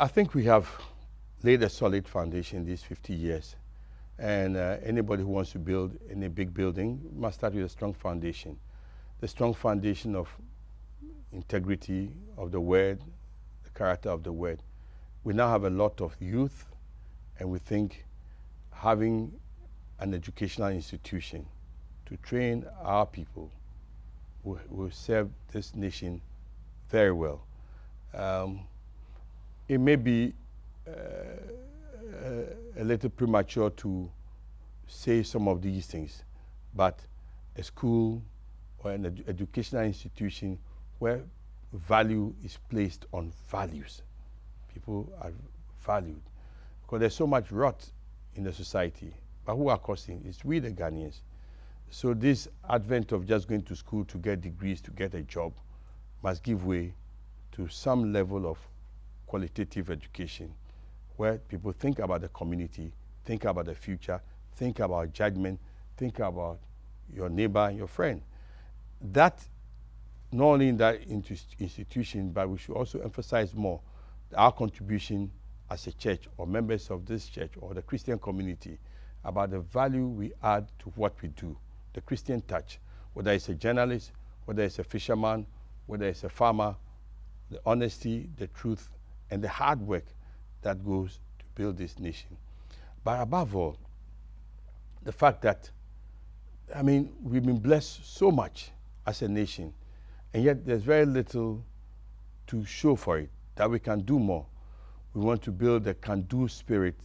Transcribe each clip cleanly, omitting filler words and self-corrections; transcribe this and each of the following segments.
I think we have laid a solid foundation these 50 years. And anybody who wants to build any big building must start with a strong foundation. The strong foundation of integrity of the word, the character of the word. We now have a lot of youth, and we think having an educational institution to train our people will serve this nation very well. It may be a little premature to say some of these things, but a school or an educational institution where value is placed on values. People are valued. Because there's so much rot in the society. But who are causing? It's we, the Ghanaians. So this advent of just going to school to get degrees, to get a job, must give way to some level of qualitative education where people think about the community, think about the future, think about judgment, think about your neighbor and your friend. That, not only in that institution, but we should also emphasize more our contribution as a church or members of this church or the Christian community about the value we add to what we do, the Christian touch, whether it's a journalist, whether it's a fisherman, whether it's a farmer, the honesty, the truth, and the hard work that goes to build this nation. But above all, the fact that, I mean, we've been blessed so much as a nation, and yet there's very little to show for it, that we can do more. We want to build a can-do spirit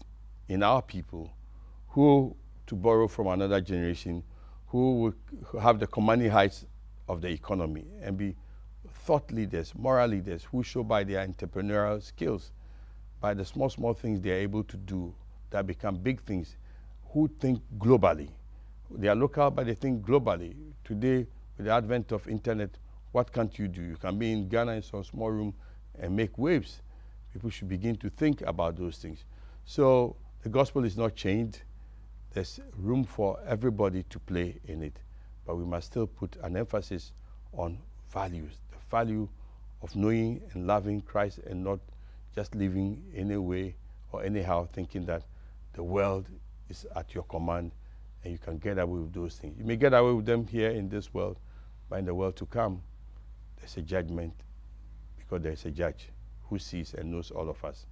in our people who, to borrow from another generation, who will have the commanding heights of the economy and be thought leaders, moral leaders who show by their entrepreneurial skills, by the small, small things they are able to do that become big things, who think globally. They are local, but they think globally. Today, with the advent of internet, what can't you do? You can be in Ghana in some small room and make waves. People should begin to think about those things. So the gospel is not chained. There's room for everybody to play in it, but we must still put an emphasis on values, the value of knowing and loving Christ and not just living any way or anyhow thinking that the world is at your command and you can get away with those things. You may get away with them here in this world, but in the world to come, there's a judgment because there's a judge who sees and knows all of us.